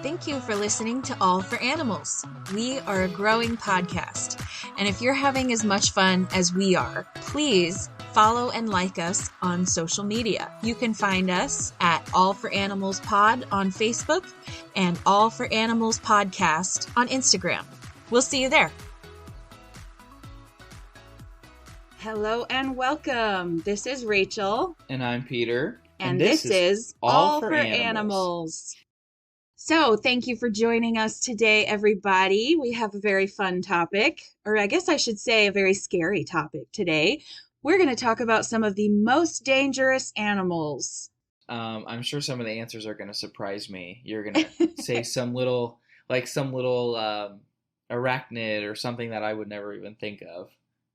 Thank you for listening to All for Animals. We are a growing podcast, and if you're having as much fun as we are, please follow and like us on social media. You can find us at All for Animals Pod on Facebook and All for Animals Podcast on Instagram. We'll see you there. Hello and welcome. This is Rachel. And I'm Peter. And this is All for Animals. So thank you for joining us today, everybody. We have a very fun topic, or I guess I should say a very scary topic today. We're going to talk about some of the most dangerous animals. I'm sure some of the answers are going to surprise me. You're going to say some little arachnid or something that I would never even think of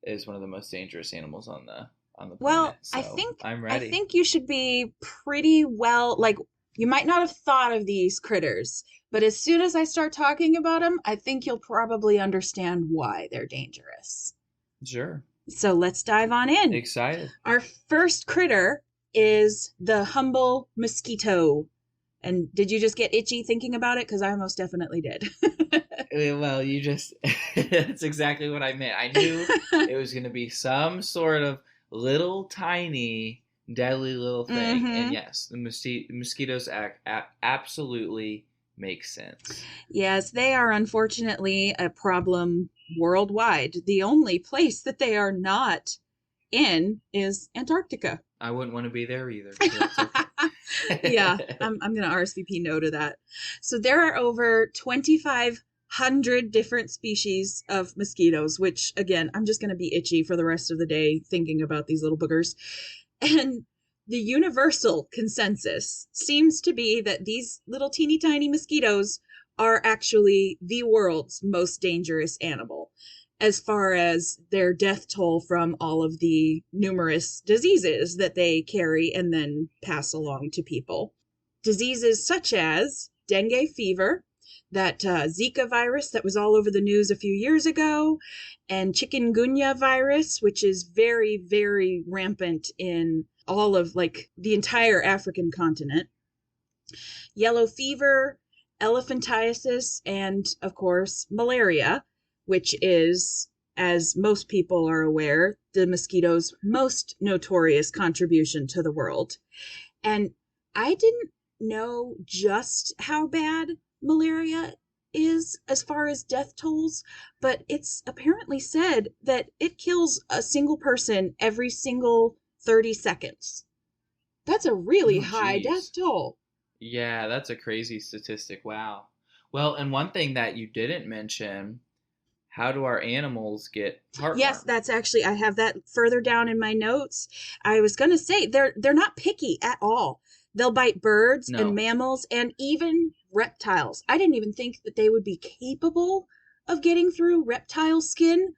is one of the most dangerous animals on the planet. Well, so I'm ready. I think you should be pretty well, you might not have thought of these critters, but as soon as I start talking about them, I think you'll probably understand why they're dangerous. Sure. So let's dive on in. Excited. Our first critter is the humble mosquito. And did you just get itchy thinking about it? Because I most definitely did. Well, that's exactly what I meant. I knew it was going to be some sort of little tiny deadly little thing. Mm-hmm. And yes, the mosquitoes absolutely make sense. Yes, they are unfortunately a problem worldwide. The only place that they are not in is Antarctica. I wouldn't want to be there either. So that's okay. Yeah, I'm going to RSVP no to that. So there are over 2,500 different species of mosquitoes, which again, I'm just going to be itchy for the rest of the day thinking about these little boogers. And the universal consensus seems to be that these little teeny tiny mosquitoes are actually the world's most dangerous animal, as far as their death toll from all of the numerous diseases that they carry and then pass along to people. Diseases such as dengue fever, that Zika virus that was all over the news a few years ago, and chikungunya virus, which is very, very rampant in all of the entire African continent, yellow fever, elephantiasis, and of course malaria, which is, as most people are aware, the mosquito's most notorious contribution to the world. And I didn't know just how bad malaria is as far as death tolls, but it's apparently said that it kills a single person every single 30 seconds. That's a really high death toll. Yeah, that's a crazy statistic. Wow. Well, and one thing that you didn't mention, how do our animals get heartworm? Yes, that's actually, I have that further down in my notes. I was going to say, they're not picky at all. They'll bite birds and mammals and even reptiles. I didn't even think that they would be capable of getting through reptile skin,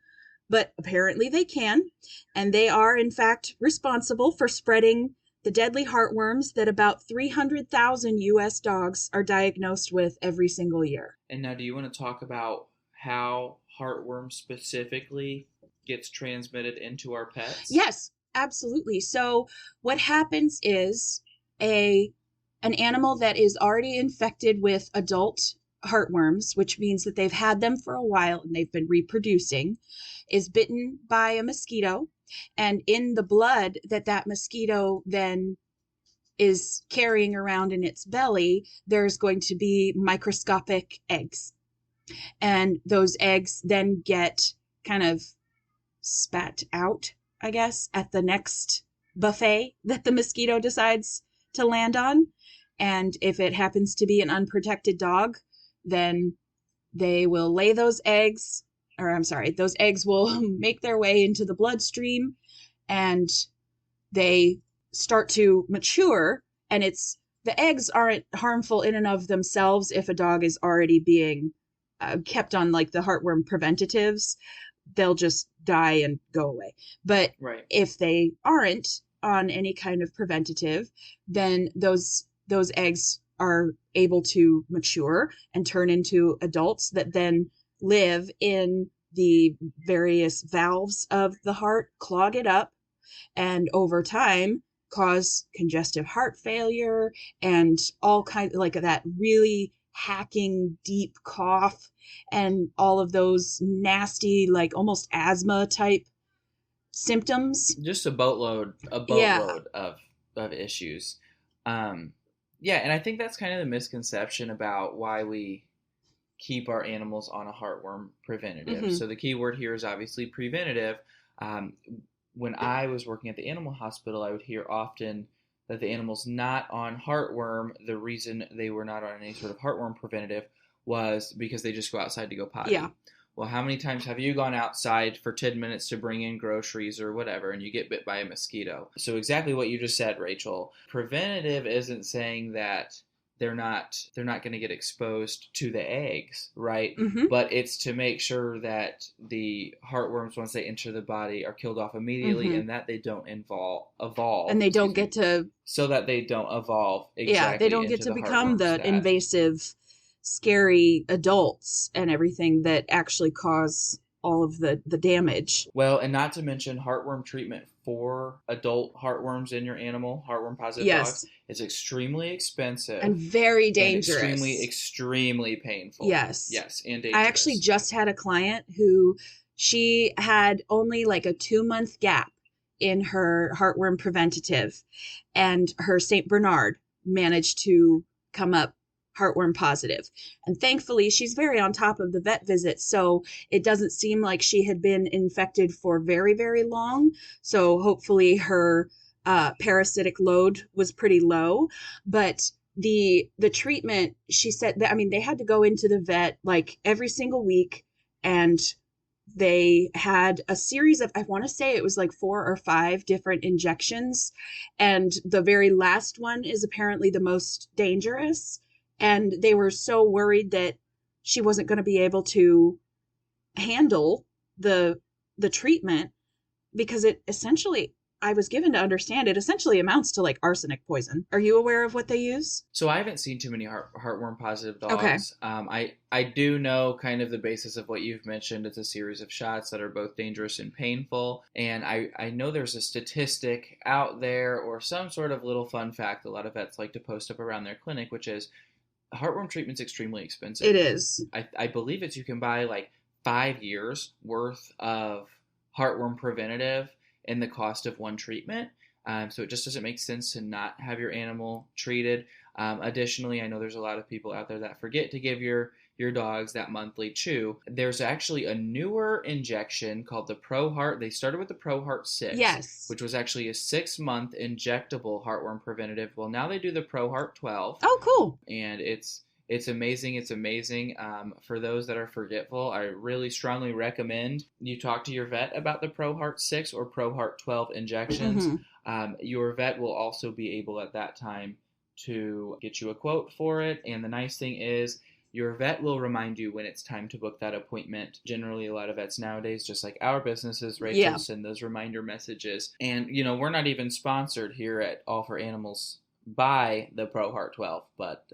but apparently they can. And they are, in fact, responsible for spreading the deadly heartworms that about 300,000 U.S. dogs are diagnosed with every single year. And now, do you want to talk about how heartworm specifically gets transmitted into our pets? Yes, absolutely. So what happens is an animal that is already infected with adult heartworms, which means that they've had them for a while and they've been reproducing, is bitten by a mosquito. And in the blood that mosquito then is carrying around in its belly, there's going to be microscopic eggs. And those eggs then get kind of spat out, I guess, at the next buffet that the mosquito decides to land on. And if it happens to be an unprotected dog, then they will lay those eggs, those eggs will make their way into the bloodstream and they start to mature. And the eggs aren't harmful in and of themselves if a dog is already being kept on the heartworm preventatives. They'll just die and go away. But if they aren't on any kind of preventative, then those eggs are able to mature and turn into adults that then live in the various valves of the heart, clog it up, and over time cause congestive heart failure and all kinds that really hacking, deep cough and all of those nasty, like almost asthma type symptoms. Just a boatload, Yeah. of issues. Um, yeah, and I think that's kind of the misconception about why we keep our animals on a heartworm preventative. Mm-hmm. So the key word here is obviously preventative. Um, when I was working at the animal hospital, I would hear often that the animal's not on heartworm. The reason they were not on any sort of heartworm preventative was because they just go outside to go Yeah. potty. Well, how many times have you gone outside for 10 minutes to bring in groceries or whatever and you get bit by a mosquito? So, exactly what you just said, Rachel. Preventative isn't saying that they're not going to get exposed to the eggs, right? Mm-hmm. But it's to make sure that the heartworms, once they enter the body, are killed off immediately Mm-hmm. and that they don't evolve, And they don't excuse get me, to, so that they don't evolve yeah, they exactly don't get into to the become heartworms the that. invasive, scary adults and everything that actually cause all of the damage. Well, and not to mention heartworm treatment for adult heartworms in your animal, heartworm positive dogs, Yes. is extremely And expensive very and extremely, dangerous. extremely painful. Yes. Yes, and I actually dangerous. just had a client who she had only like a 2 month gap in her heartworm preventative, and her St. Bernard managed to come up heartworm positive. And thankfully, she's very on top of the vet visit. So it doesn't seem like she had been infected for very, very long. So hopefully her parasitic load was pretty low. But the treatment, she said that, I mean, they had to go into the vet like every single week, and they had a series of, I want to say it was like 4 or 5 different injections, and the very last one is apparently the most dangerous, and they were so worried that she wasn't going to be able to handle the the treatment, because it essentially, I was given to understand, it essentially amounts to like arsenic poison. Are you aware of what they use? So I haven't seen too many heartworm positive Okay. dogs. I do know kind of the basis of what you've mentioned. It's a series of shots that are both dangerous and painful. And I know there's a statistic out there or some sort of little fun fact a lot of vets like to post up around their clinic, which is heartworm treatment's extremely expensive. It is. I believe it's you can buy like 5 years worth of heartworm preventative in the cost of one treatment. So it just doesn't make sense to not have your animal treated. Additionally, I know there's a lot of people out there that forget to give your dogs that monthly chew. There's actually a newer injection called the Pro Heart. They started with the Pro Heart 6, Yes. which was actually a 6-month injectable heartworm preventative. Well, now they do the Pro Heart 12, Oh, cool. and it's amazing. It's amazing. For those that are forgetful, I really strongly recommend you talk to your vet about the Pro Heart 6 or Pro Heart 12 injections. Mm-hmm. Your vet will also be able at that time to get you a quote for it. And the nice thing is, your vet will remind you when it's time to book that appointment. Generally, a lot of vets nowadays, just like our businesses, Rachel, Yeah. send those reminder messages. And, we're not even sponsored here at All for Animals by the Pro Heart 12, but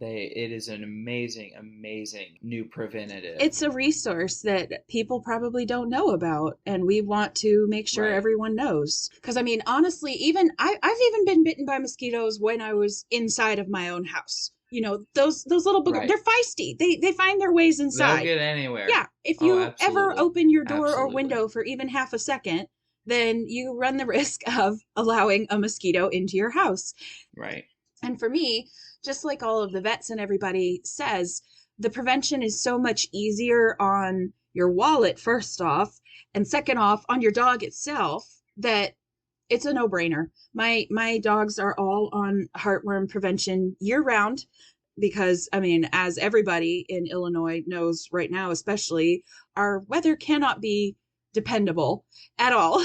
it is an amazing, amazing new preventative. It's a resource that people probably don't know about, and we want to make sure Right. everyone knows. Because I mean, honestly, even I've even been bitten by mosquitoes when I was inside of my own house. You know, those little Right. they're feisty. They find their ways They'll inside. get anywhere. Yeah, if Oh, you ever absolutely. open your door or Absolutely. window for even half a second, then you run the risk of allowing a mosquito into your house. Right. And for me, just like all of the vets and everybody says, the prevention is so much easier on your wallet, first off, and second off, on your dog itself, that it's a no-brainer. My dogs are all on heartworm prevention year round, because I mean, as everybody in Illinois knows right now, especially, our weather cannot be dependable at all.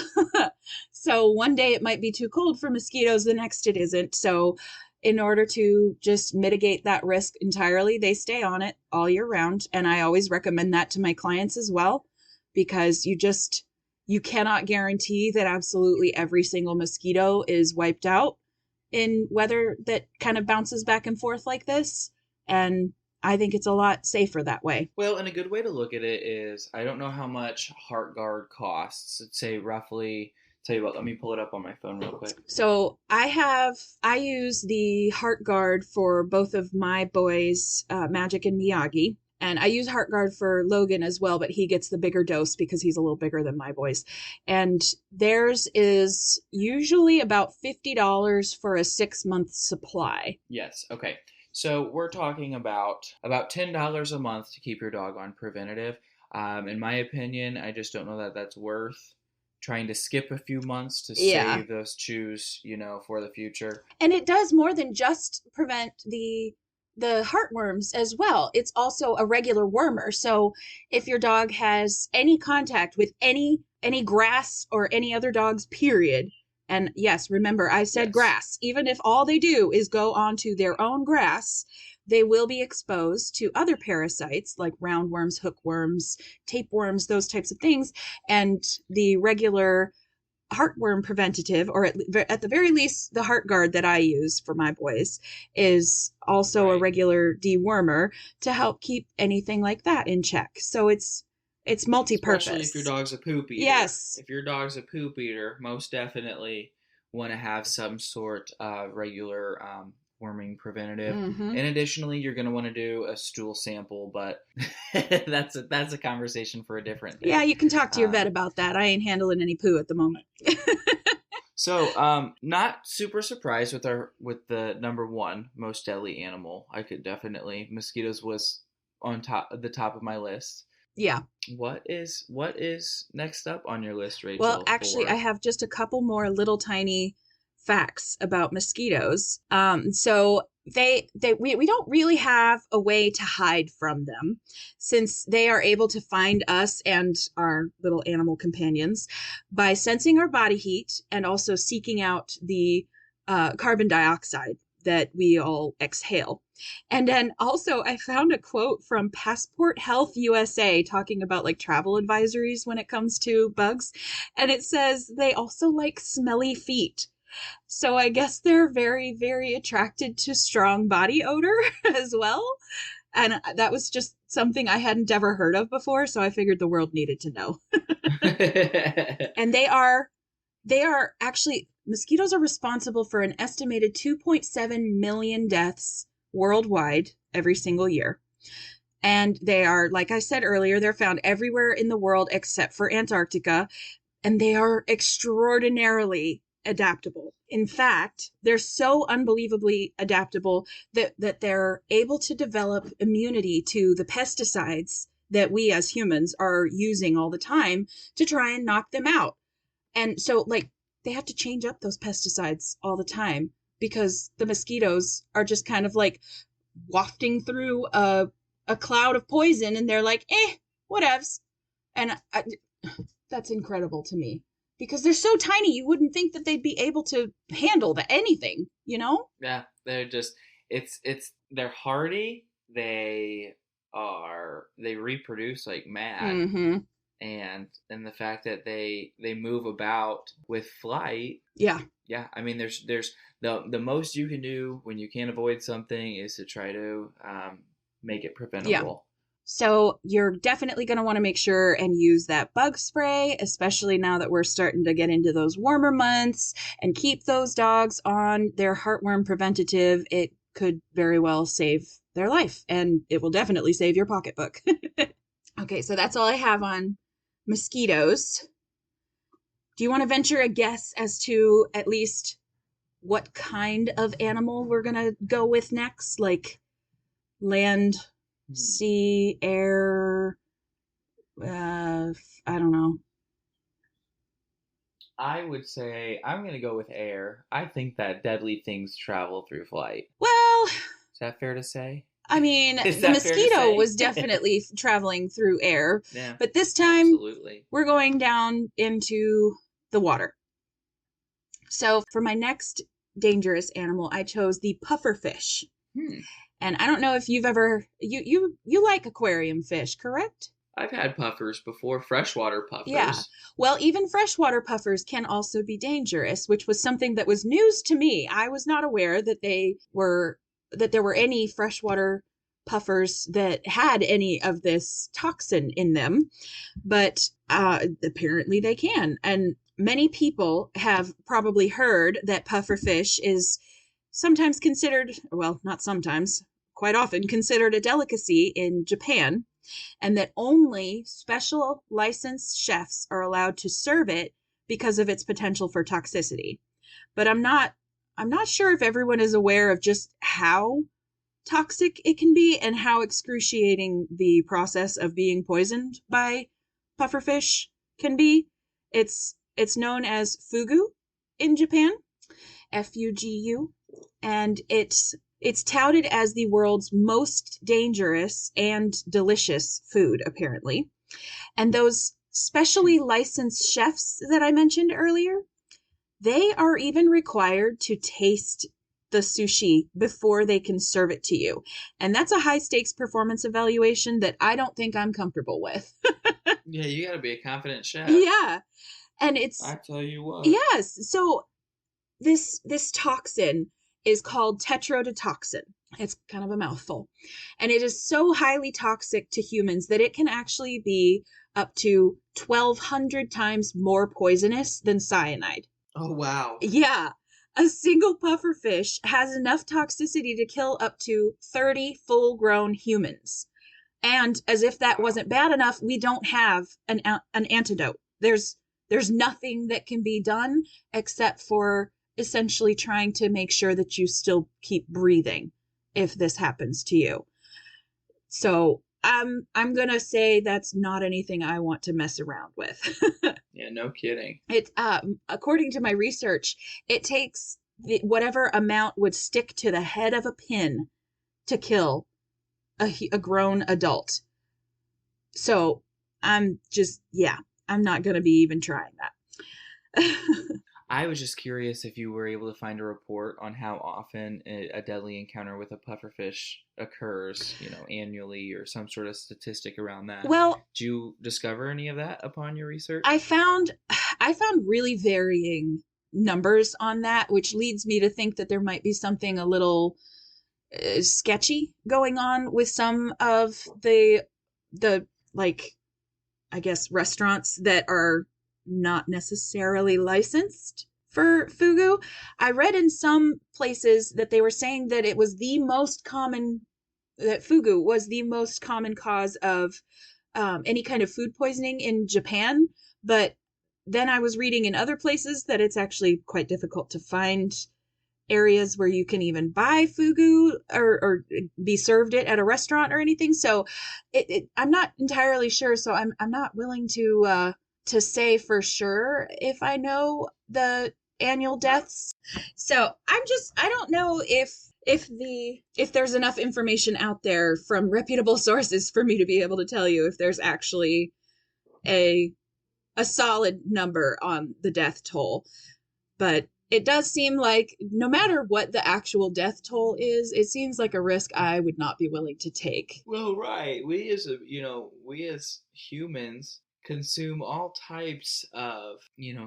So one day it might be too cold for mosquitoes, the next it isn't. So in order to just mitigate that risk entirely, they stay on it all year round. And I always recommend that to my clients as well, because you cannot guarantee that absolutely every single mosquito is wiped out in weather that kind of bounces back and forth like this. And I think it's a lot safer that way. Well, and a good way to look at it is I don't know how much HeartGuard costs. Let's say roughly Tell you what, let me pull it up on my phone real quick. So I use the Heart Guard for both of my boys, Magic and Miyagi. And I use Heart Guard for Logan as well, but he gets the bigger dose because he's a little bigger than my boys. And theirs is usually about $50 for a 6-month supply. Yes. Okay. So we're talking about $10 a month to keep your dog on preventative. In my opinion, I just don't know that that's worth trying to skip a few months to Yeah. save those chews, for the future. And it does more than just prevent the heartworms as well. It's also a regular wormer. So if your dog has any contact with any grass or any other dog's period, and yes, remember I said Yes. grass, even if all they do is go onto their own grass, they will be exposed to other parasites like roundworms, hookworms, tapeworms, those types of things. And the regular heartworm preventative, or at the very least, the Heart Guard that I use for my boys is also a Right. regular dewormer to help keep anything like that in check. So it's multi-purpose. Especially if your dog's a poop eater. Yes. If your dog's a poop eater, most definitely want to have some sort of regular worming preventative. Mm-hmm. And additionally, you're going to want to do a stool sample, but that's a conversation for a different day. Yeah, you can talk to your vet about that. I ain't handling any poo at the moment. So, not super surprised with the number one most deadly animal. I could definitely mosquitoes was on the top of my list. Yeah. What is next up on your list, Rachel? Well, actually, I have just a couple more little tiny facts about mosquitoes. So we don't really have a way to hide from them, since they are able to find us and our little animal companions by sensing our body heat and also seeking out the carbon dioxide that we all exhale. And then also I found a quote from Passport Health USA talking about like travel advisories when it comes to bugs. And it says they also like smelly feet. So I guess they're very, very attracted to strong body odor as well. And that was just something I hadn't ever heard of before. So I figured the world needed to know. And they are actually, mosquitoes are responsible for an estimated 2.7 million deaths worldwide every single year. And they are, like I said earlier, they're found everywhere in the world except for Antarctica. And they are extraordinarily adaptable. In fact, they're so unbelievably adaptable that they're able to develop immunity to the pesticides that we as humans are using all the time to try and knock them out. And so, like, they have to change up those pesticides all the time because the mosquitoes are just kind of like wafting through a cloud of poison, and they're like, whatevs. And that's incredible to me because they're so tiny. You wouldn't think that they'd be able to handle anything, Yeah, they're just they're hardy. They reproduce like mad. Mm-hmm. And the fact that they move about with flight. Yeah. I mean, there's the most you can do when you can't avoid something is to try to make it preventable. Yeah. So you're definitely going to want to make sure and use that bug spray, especially now that we're starting to get into those warmer months, and keep those dogs on their heartworm preventative. It could very well save their life, and it will definitely save your pocketbook. Okay, so that's all I have on mosquitoes. Do you want to venture a guess as to at least what kind of animal we're going to go with next? Like land, sea, air, I don't know. I would say I'm going to go with air. I think that deadly things travel through flight. Well, is that fair to say? I mean, the mosquito was definitely traveling through air. Yeah, but this time, absolutely. We're going down into the water. So for my next dangerous animal, I chose the pufferfish. And I don't know if you've ever, you like aquarium fish, correct? I've had puffers before, freshwater puffers. Yeah. Well, even freshwater puffers can also be dangerous, which was something that was news to me. I was not aware that there were any freshwater puffers that had any of this toxin in them, but apparently they can. And many people have probably heard that pufferfish is sometimes considered, well, not sometimes, quite often considered a delicacy in Japan, and that only special licensed chefs are allowed to serve it because of its potential for toxicity. But I'm not sure if everyone is aware of just how toxic it can be and how excruciating the process of being poisoned by pufferfish can be. It's known as fugu in Japan, FUGU, and it's touted as the world's most dangerous and delicious food, apparently. And those specially licensed chefs that I mentioned earlier, they are even required to taste the sushi before they can serve it to you. And that's a high stakes performance evaluation that I don't think I'm comfortable with. Yeah, you got to be a confident chef. Yeah. And I tell you what. yes. So this toxin is called tetrodotoxin. It's kind of a mouthful. And it is so highly toxic to humans that it can actually be up to 1,200 times more poisonous than cyanide. Oh, wow. Yeah. A single pufferfish has enough toxicity to kill up to 30 full grown humans. And as if that wasn't bad enough, we don't have an antidote. There's nothing that can be done except for essentially trying to make sure that you still keep breathing if this happens to you. So I'm gonna say that's not anything I want to mess around with. Yeah, no kidding. It according to my research, it takes whatever amount would stick to the head of a pin to kill a grown adult. So I'm not gonna be even trying that. I was just curious if you were able to find a report on how often a deadly encounter with a pufferfish occurs, annually or some sort of statistic around that. Well, Did you discover any of that upon your research? I found really varying numbers on that, which leads me to think that there might be something a little sketchy going on with some of the like, I guess, restaurants that are not necessarily licensed for fugu. I read in some places that they were saying that fugu was the most common cause of any kind of food poisoning in Japan. But then I was reading in other places that it's actually quite difficult to find areas where you can even buy fugu or be served it at a restaurant or anything. So I'm not entirely sure. So I'm not willing to say for sure if I know the annual deaths. So I don't know if there's enough information out there from reputable sources for me to be able to tell you if there's actually a a solid number on the death toll. But it does seem like no matter what the actual death toll is, it seems like a risk I would not be willing to take. Well, right. We as humans consume all types of,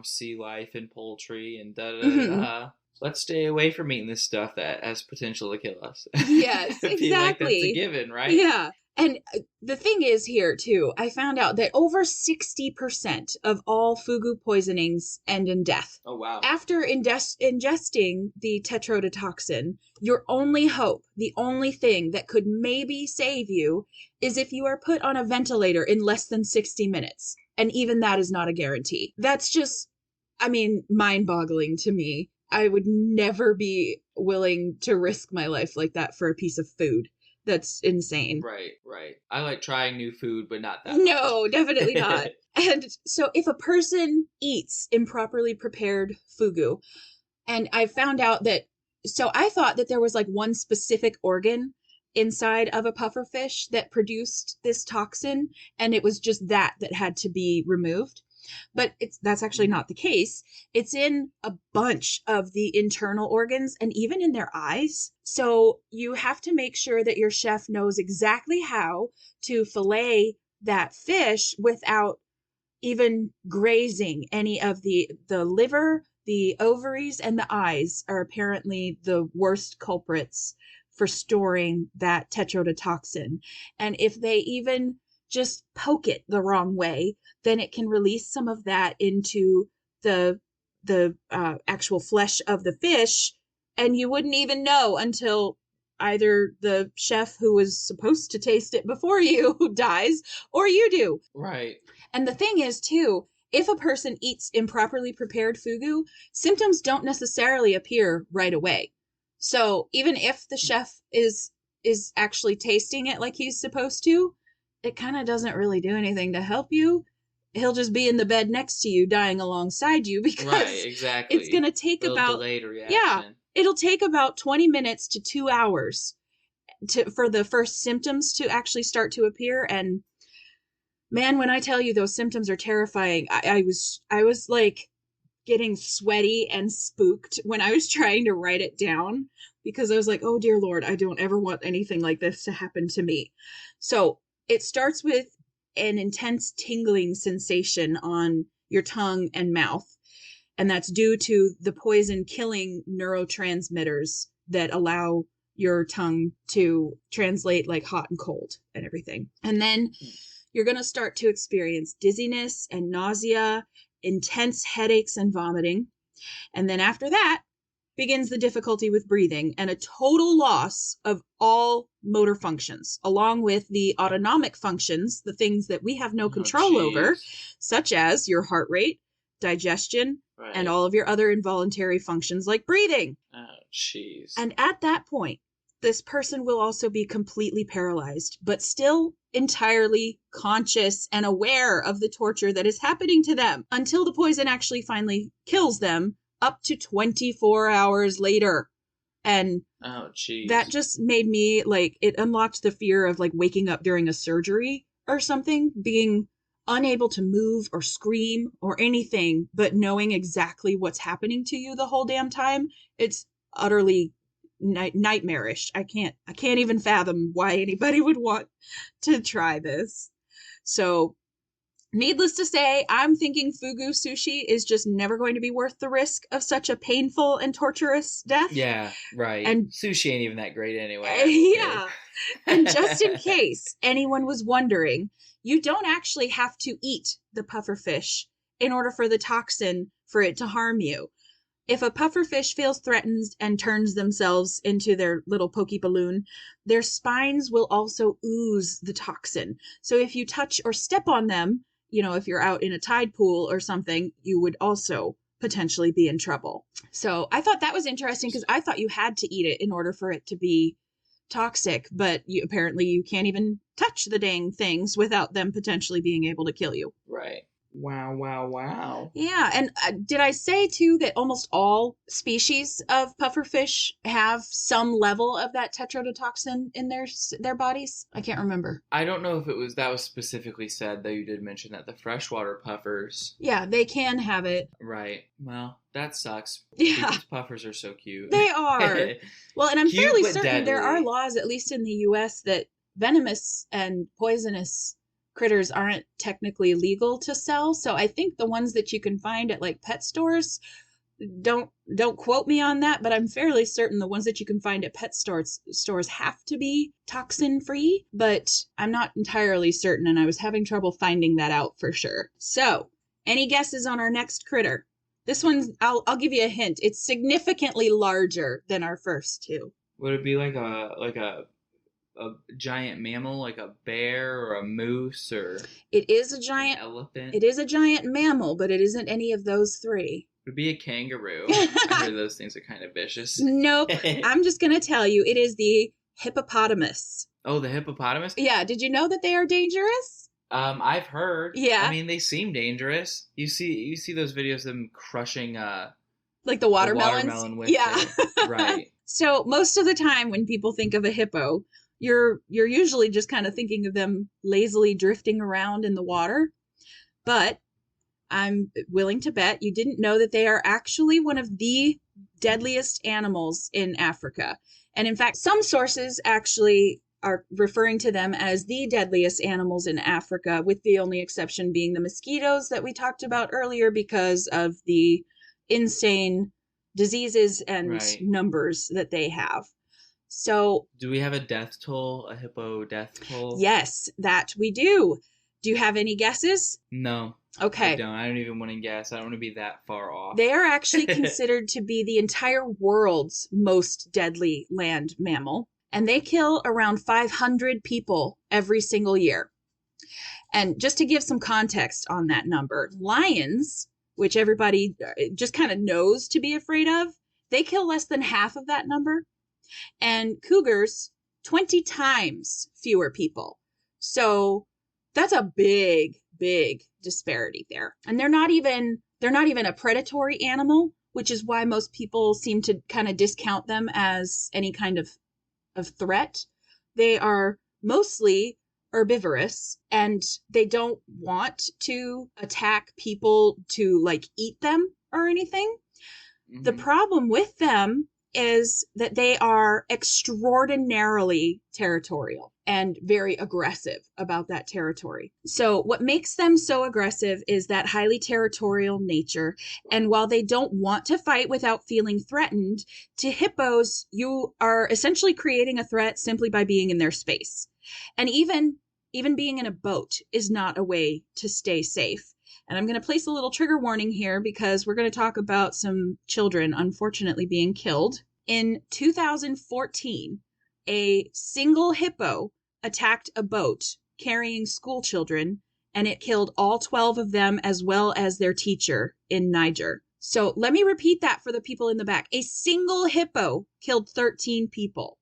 sea life and poultry and da da da Mhm. da. Let's stay away from eating this stuff that has potential to kill us. Yes, I feel like that's a exactly. given, right? Yeah. And the thing is here too, I found out that over 60% of all fugu poisonings end in death. Oh, wow. After ingesting the tetrodotoxin, your only hope, the only thing that could maybe save you, is if you are put on a ventilator in less than 60 minutes. And even that is not a guarantee. That's just, I mean, mind-boggling to me. I would never be willing to risk my life like that for a piece of food. That's insane. Right, right. I like trying new food, but not that No, definitely much. not. And so if a person eats improperly prepared fugu, and I found out that, so I thought that there was like one specific organ inside of a pufferfish that produced this toxin, and it was just that had to be removed. But that's actually not the case. It's in a bunch of the internal organs and even in their eyes. So you have to make sure that your chef knows exactly how to fillet that fish without even grazing any of the liver. The ovaries and the eyes are apparently the worst culprits for storing that tetrodotoxin. And if they even just poke it the wrong way, then it can release some of that into the actual flesh of the fish, and you wouldn't even know until either the chef who was supposed to taste it before you dies, or you do. Right. And the thing is, too, if a person eats improperly prepared fugu, symptoms don't necessarily appear right away. So even if the chef is actually tasting it like he's supposed to, it kind of doesn't really do anything to help you. He'll just be in the bed next to you, dying alongside you, because Right, it's going exactly. to take Little about, delayed yeah, reaction. it'll take about 20 minutes to 2 hours for the first symptoms to actually start to appear. And man, when I tell you those symptoms are terrifying, I was like getting sweaty and spooked when I was trying to write it down, because I was like, oh dear Lord, I don't ever want anything like this to happen to me. So it starts with an intense tingling sensation on your tongue and mouth. And that's due to the poison killing neurotransmitters that allow your tongue to translate like hot and cold and everything. And then you're going to start to experience dizziness and nausea, intense headaches and vomiting. And then after that begins the difficulty with breathing and a total loss of all motor functions, along with the autonomic functions, the things that we have no control over, such as your heart rate, digestion, and all of your other involuntary functions like breathing. Oh, jeez. And at that point, this person will also be completely paralyzed, but still entirely conscious and aware of the torture that is happening to them until the poison actually finally kills them, up to 24 hours later. And oh, jeez. that just made me like, it unlocked the fear of like waking up during a surgery or something, being unable to move or scream or anything, but knowing exactly what's happening to you the whole damn time. It's utterly nightmarish. I can't even fathom why anybody would want to try this. So needless to say, I'm thinking fugu sushi is just never going to be worth the risk of such a painful and torturous death. Yeah, right. And sushi ain't even that great anyway. yeah. And just in case anyone was wondering, you don't actually have to eat the pufferfish in order for the toxin for it to harm you. If a pufferfish feels threatened and turns themselves into their little pokey balloon, their spines will also ooze the toxin. So if you touch or step on them, if you're out in a tide pool or something, you would also potentially be in trouble. So I thought that was interesting, because I thought you had to eat it in order for it to be toxic, but apparently you can't even touch the dang things without them potentially being able to kill you. Right. Wow, wow, wow. Yeah, and did I say, too, that almost all species of pufferfish have some level of that tetrodotoxin in their bodies? I can't remember. I don't know if that was specifically said, though you did mention that the freshwater puffers. Yeah, they can have it. Right. Well, that sucks. Yeah. These puffers are so cute. They are. Well, and I'm Cute, fairly but certain there are deadly. laws, at least in the U.S., that venomous and poisonous critters aren't technically legal to sell. So I think the ones that you can find at like pet stores, don't quote me on that, but I'm fairly certain the ones that you can find at pet stores have to be toxin free, but I'm not entirely certain, and I was having trouble finding that out for sure. So, any guesses on our next critter? This one's, I'll give you a hint. It's significantly larger than our first two. Would it be like a giant mammal, like a bear or a moose or It is a giant elephant? It is a giant mammal, but it isn't any of those three. It would be a kangaroo. I heard those things are kind of vicious. Nope. I'm just going to tell you, it is the hippopotamus. Oh, the hippopotamus? Yeah, did you know that they are dangerous? I've heard. Yeah. I mean, they seem dangerous. You see those videos of them crushing like the watermelons? The watermelon with yeah. it. Right. So most of the time when people think of a hippo, you're usually just kind of thinking of them lazily drifting around in the water. But I'm willing to bet you didn't know that they are actually one of the deadliest animals in Africa. And in fact, some sources actually are referring to them as the deadliest animals in Africa, with the only exception being the mosquitoes that we talked about earlier, because of the insane diseases and numbers that they have. So, do we have a death toll, a hippo death toll? Yes, that we do. Do you have any guesses? No. Okay. I don't even want to guess. I don't want to be that far off. They are actually considered to be the entire world's most deadly land mammal, and they kill around 500 people every single year. And just to give some context on that number, lions, which everybody just kind of knows to be afraid of, they kill less than half of that number. And cougars, 20 times fewer people. So that's a big, big disparity there. And they're not even a predatory animal, which is why most people seem to kind of discount them as any kind of threat. They are mostly herbivorous and they don't want to attack people to like eat them or anything. The Hmm. problem with them is that they are extraordinarily territorial and very aggressive about that territory. So, what makes them so aggressive is that highly territorial nature. And while they don't want to fight without feeling threatened, to hippos, you are essentially creating a threat simply by being in their space. And even being in a boat is not a way to stay safe. And I'm going to place a little trigger warning here because we're going to talk about some children unfortunately being killed. In 2014, a single hippo attacked a boat carrying school children, and it killed all 12 of them as well as their teacher in Niger. So let me repeat that for the people in the back. A single hippo killed 13 people.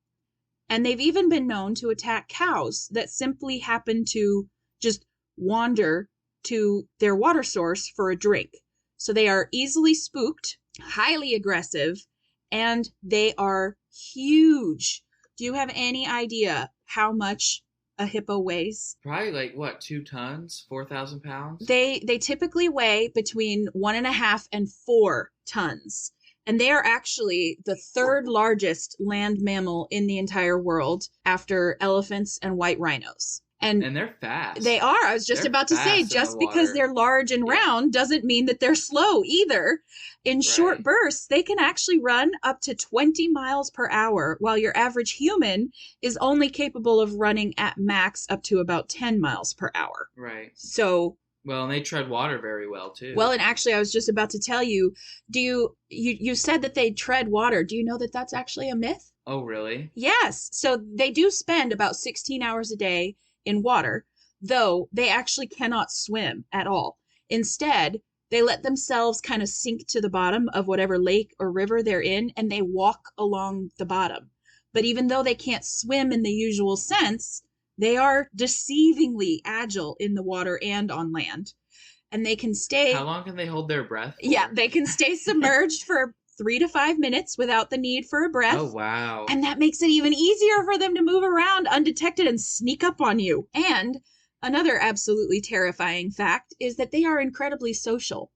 And they've even been known to attack cows that simply happen to just wander to their water source for a drink. So they are easily spooked, highly aggressive, and they are huge. Do you have any idea how much a hippo weighs? Probably like what, 2 tons, 4,000 pounds? They typically weigh between 1.5 and 4 tons. And they are actually the third largest land mammal in the entire world after elephants and white rhinos. And And they're they fast. are. I was just They're about to say, fast in the just because water. they're large and Yeah. round doesn't mean that they're slow either. In short Right. bursts, they can actually run up to 20 miles per hour, while your average human is only capable of running at max up to about 10 miles per hour. Right. So, Well, and they tread water very well well, too. and actually, I was just about to tell you, you said that they tread water. Do you know that that's actually a myth? Oh, really? Yes. So they do spend about 16 hours a day in water, though they actually cannot swim at all. Instead, they let themselves kind of sink to the bottom of whatever lake or river they're in, and they walk along the bottom. But even though they can't swim in the usual sense, they are deceivingly agile in the water and on land. And they can How stay, long can they hold their breath yeah, for? they can stay submerged for 3 to 5 minutes without the need for a Oh, breath. wow. And that makes it even easier for them to move around undetected and sneak up on you. And another absolutely terrifying fact is that they are incredibly social.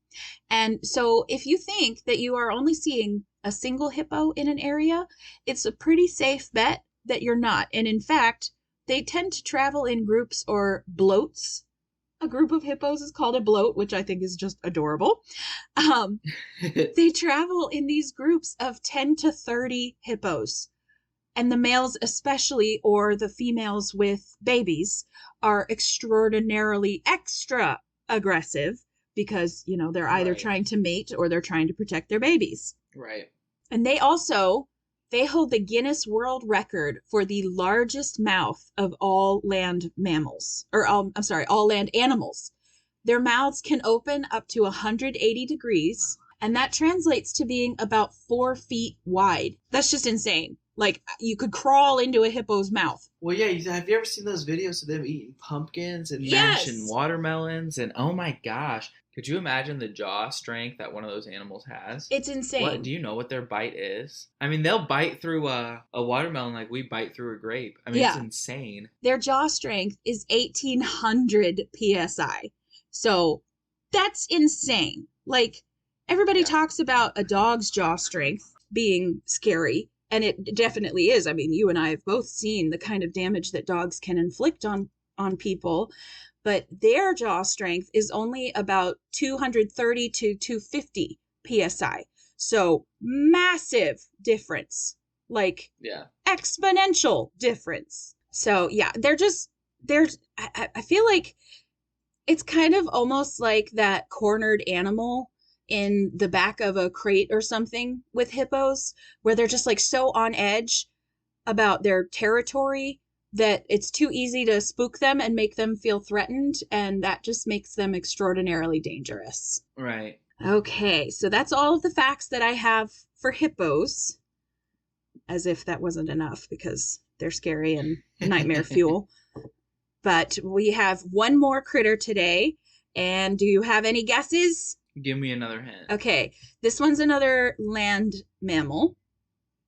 And so if you think that you are only seeing a single hippo in an area, it's a pretty safe bet that you're not. And in fact, they tend to travel in groups or bloats. A group of hippos is called a bloat, which I think is just adorable. Um, they travel in these groups of 10 to 30 hippos. And the males, especially, or the females with babies, are extraordinarily extra aggressive because, they're either Right. trying to mate or they're trying to protect their babies. Right. And they hold the Guinness World Record for the largest mouth of all land mammals, or I'm sorry, all land animals. Their mouths can open up to 180 degrees, and that translates to being about 4 feet wide. That's just insane. Like, you could crawl into a hippo's mouth. Well, yeah. Have you ever seen those videos of them eating pumpkins and mashing Yes, watermelons? And oh my gosh, could you imagine the jaw strength that one of those animals has? it's What do insane. you know what their bite is? I mean, they'll bite through a watermelon like we bite through a grape. I mean, it's Yeah, insane. their jaw strength is 1800 psi. So that's insane. Like, everybody Yeah. talks about a dog's jaw strength being scary, and it definitely is. I mean, you and I have both seen the kind of damage that dogs can inflict on people, but their jaw strength is only about 230 to 250 psi. So massive difference. Like, Yeah. exponential difference. So yeah, they're I feel like It's kind of almost like that cornered animal in the back of a crate or something with hippos, where they're just like so on edge about their territory that it's too easy to spook them and make them feel threatened, and that just makes them extraordinarily dangerous. Right. Okay, so that's all of the facts that I have for hippos, as if that wasn't enough because they're scary and nightmare fuel. But we have one more critter today, and do you have any guesses? Give me another hint. Okay, this one's another land mammal,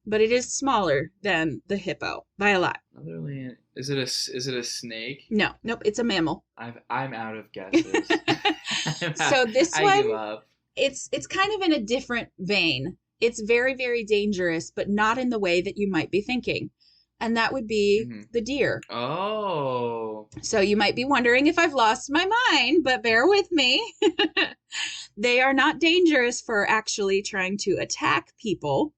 but it is smaller than the hippo by a lot. Another land. Is it a snake? No, nope, it's a mammal. I'm out of guesses. So this I one, give up. it's kind of in a different vein. It's very, very dangerous, but not in the way that you might be thinking. And that would be the deer. Oh. So you might be wondering if I've lost my mind, but bear with me. They are not dangerous for actually trying to attack people,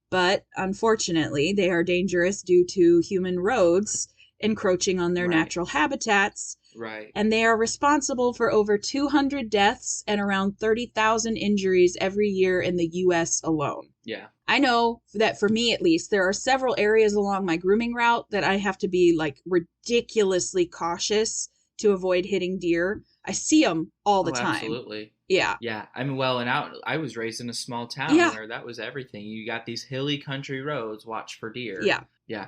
but unfortunately, they are dangerous due to human roads encroaching on their natural habitats. Right. And they are responsible for over 200 deaths and around 30,000 injuries every year in the U.S. alone. Yeah. I know that for me, at least, there are several areas along my grooming route that I have to be like ridiculously cautious to avoid hitting deer. I see them all the time. Absolutely. Yeah. Yeah. I mean, well, and I was raised in a small town where that was everything. You got these hilly country roads, watch for deer. Yeah. Yeah.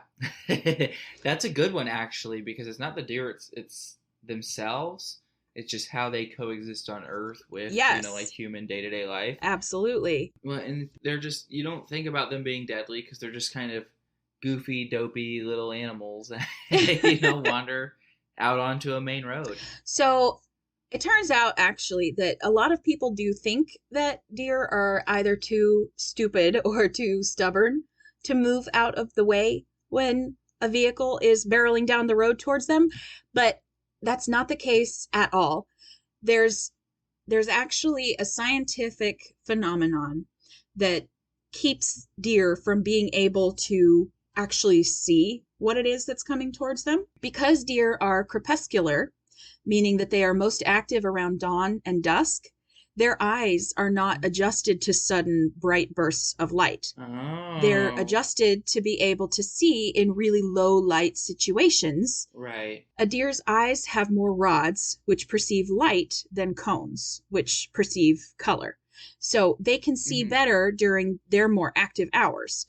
That's a good one, actually, because it's not the deer, it's themselves. It's just how they coexist on Earth with, like human day-to-day life. Absolutely. Well, and they're just, you don't think about them being deadly because they're just kind of goofy, dopey little animals that, wander out onto a main road. So it turns out, actually, that a lot of people do think that deer are either too stupid or too stubborn to move out of the way when a vehicle is barreling down the road towards them. But that's not the case at all. There's actually a scientific phenomenon that keeps deer from being able to actually see what it is that's coming towards them. Because deer are crepuscular, meaning that they are most active around dawn and dusk, their eyes are not adjusted to sudden bright bursts of light. Oh. They're adjusted to be able to see in really low light situations. Right. A deer's eyes have more rods, which perceive light, than cones, which perceive color. So they can see better during their more active hours.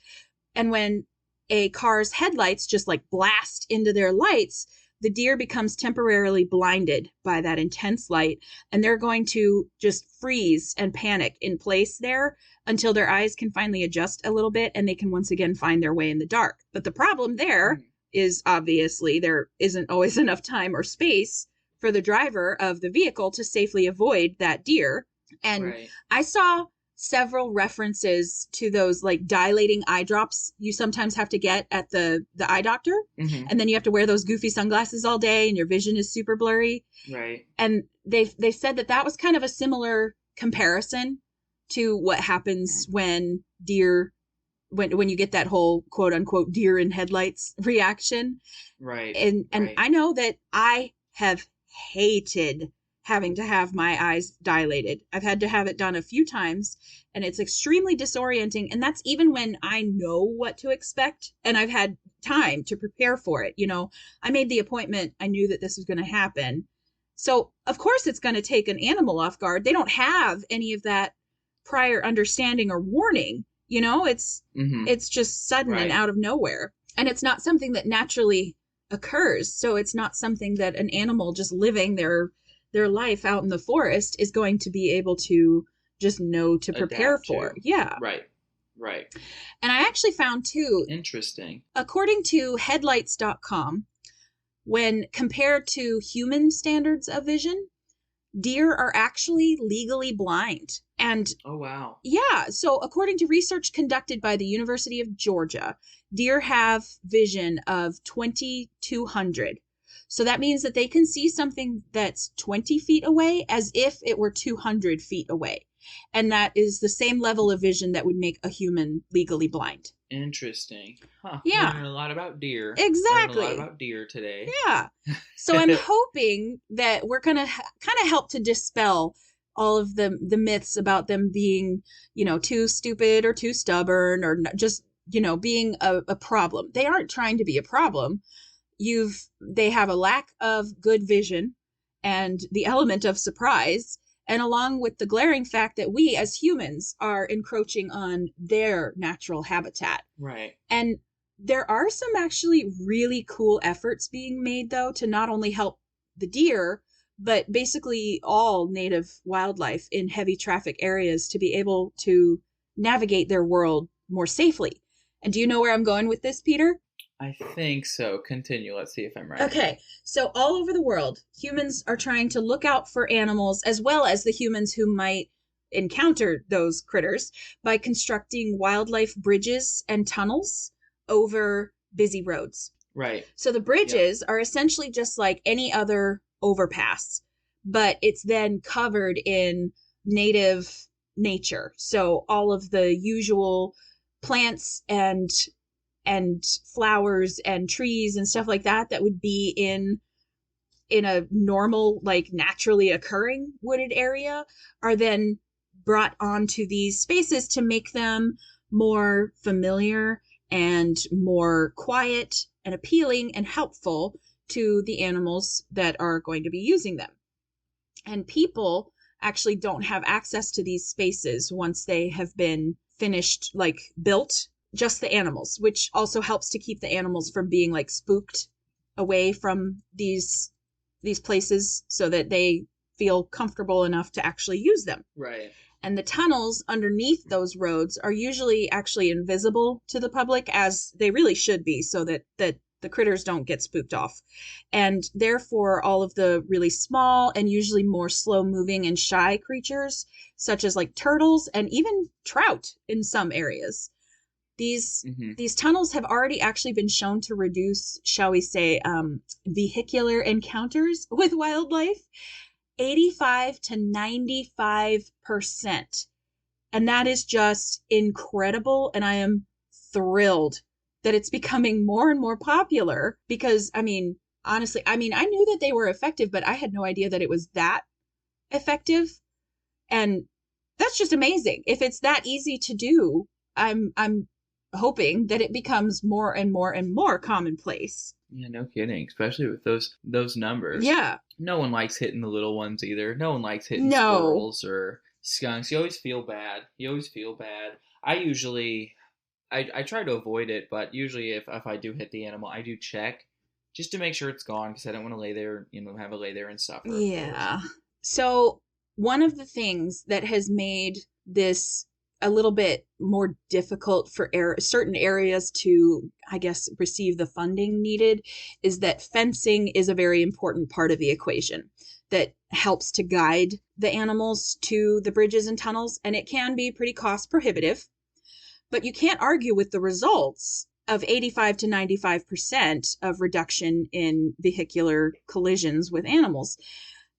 And when a car's headlights just like blast into their lights, the deer becomes temporarily blinded by that intense light, and they're going to just freeze and panic in place there until their eyes can finally adjust a little bit and they can once again find their way in the dark. But the problem there is obviously there isn't always enough time or space for the driver of the vehicle to safely avoid that deer. And I saw several references to those like dilating eye drops you sometimes have to get at the eye doctor. And then you have to wear those goofy sunglasses all day and your vision is super blurry. Right. And they said that was kind of a similar comparison to what happens when deer, when you get that whole quote unquote deer in headlights reaction. Right. And I know that I have hated having to have my eyes dilated. I've had to have it done a few times, and it's extremely disorienting. And that's even when I know what to expect and I've had time to prepare for it. I made the appointment. I knew that this was going to happen. So of course it's going to take an animal off guard. They don't have any of that prior understanding or warning. It's just sudden and out of nowhere. And it's not something that naturally occurs. So it's not something that an animal just living their life out in the forest is going to be able to just know to prepare for. Yeah. Right. And I actually found too. Interesting. According to headlights.com, when compared to human standards of vision, deer are actually legally blind. And oh, wow. Yeah. So according to research conducted by the University of Georgia, deer have vision of 2200. So that means that they can see something that's 20 feet away as if it were 200 feet away. And that is the same level of vision that would make a human legally blind. Interesting. Huh. Yeah, Learning a lot about deer. Learning a lot exactly. about deer today. Yeah. So I'm hoping that we're going to kind of help to dispel all of the myths about them being, too stupid or too stubborn or just, being a problem. They aren't trying to be a problem. They have a lack of good vision and the element of surprise, and along with the glaring fact that we as humans are encroaching on their natural habitat. Right. And there are some actually really cool efforts being made, though, to not only help the deer, but basically all native wildlife in heavy traffic areas to be able to navigate their world more safely. And do you know where I'm going with this, Peter? I think so. Continue. Let's see if I'm right. Okay, so all over the world, humans are trying to look out for animals as well as the humans who might encounter those critters by constructing wildlife bridges and tunnels over busy roads. Right. So the Yep. bridges are essentially just like any other overpass, but it's then covered in native nature. So all of the usual plants and flowers and trees and stuff like that that would be in a normal, like naturally occurring wooded area are then brought onto these spaces to make them more familiar and more quiet and appealing and helpful to the animals that are going to be using them. And people actually don't have access to these spaces once they have been finished, like built, just the animals, which also helps to keep the animals from being like spooked away from these places so that they feel comfortable enough to actually use them. Right. And the tunnels underneath those roads are usually actually invisible to the public, as they really should be, so that the critters don't get spooked off. And therefore, all of the really small and usually more slow moving and shy creatures, such as like turtles and even trout in some areas, these Mm-hmm. these tunnels have already actually been shown to reduce, shall we say, vehicular encounters with wildlife 85 to 95%. And that is just incredible. And I am thrilled that it's becoming more and more popular because, I mean, honestly, I knew that they were effective, but I had no idea that it was that effective. And that's just amazing. If it's that easy to do, I'm hoping that it becomes more and more and more commonplace. Yeah, no kidding. Especially with those numbers. Yeah. No one likes hitting the little ones either. No one likes hitting No. squirrels or skunks. You always feel bad. You always feel bad. I try to avoid it, but usually if I do hit the animal, I do check just to make sure it's gone because I don't want to lay there, have it lay there and suffer. Of course. Yeah. So, one of the things that has made this a little bit more difficult for certain areas to, I guess, receive the funding needed is that fencing is a very important part of the equation that helps to guide the animals to the bridges and tunnels. And it can be pretty cost prohibitive, but you can't argue with the results of 85 to 95% of reduction in vehicular collisions with animals.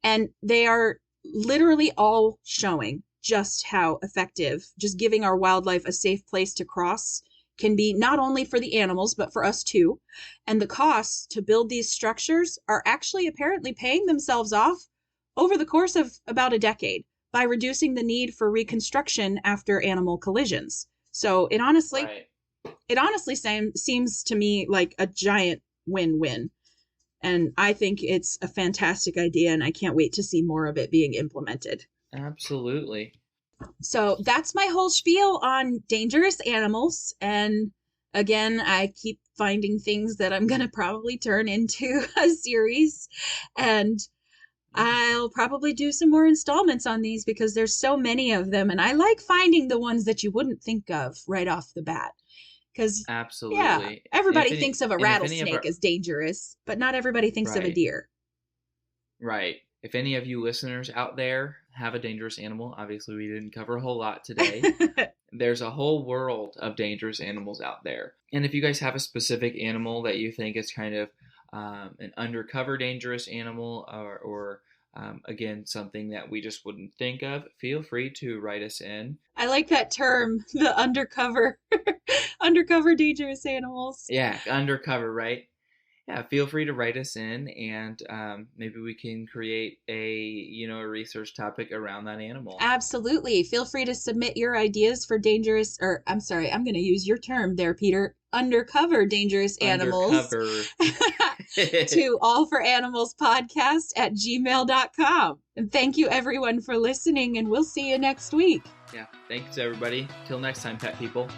And they are literally all showing just how effective just giving our wildlife a safe place to cross can be, not only for the animals, but for us too. And the costs to build these structures are actually apparently paying themselves off over the course of about a decade by reducing the need for reconstruction after animal collisions. So it honestly seems to me like a giant win-win. And I think it's a fantastic idea, and I can't wait to see more of it being implemented. Absolutely. So that's my whole spiel on dangerous animals. And again, I keep finding things that I'm going to probably turn into a series. And I'll probably do some more installments on these because there's so many of them. And I like finding the ones that you wouldn't think of right off the bat. Because, yeah, Absolutely. everybody thinks of a If any of rattlesnake as dangerous, but not everybody thinks of a right, deer. right. If any of you listeners out there have a dangerous animal, obviously we didn't cover a whole lot today. There's a whole world of dangerous animals out there. And if you guys have a specific animal that you think is kind of an undercover dangerous animal or Again, something that we just wouldn't think of, feel free to write us in. I like that term, the undercover, undercover dangerous animals. Yeah, undercover, right? Yeah, feel free to write us in, and maybe we can create a research topic around that animal. Absolutely. Feel free to submit your ideas for dangerous, or I'm sorry, I'm going to use your term there, Peter, undercover dangerous animals Undercover. to allforanimals podcast@gmail.com. And thank you everyone for listening, and we'll see you next week. Yeah, thanks everybody. Till next time, pet people.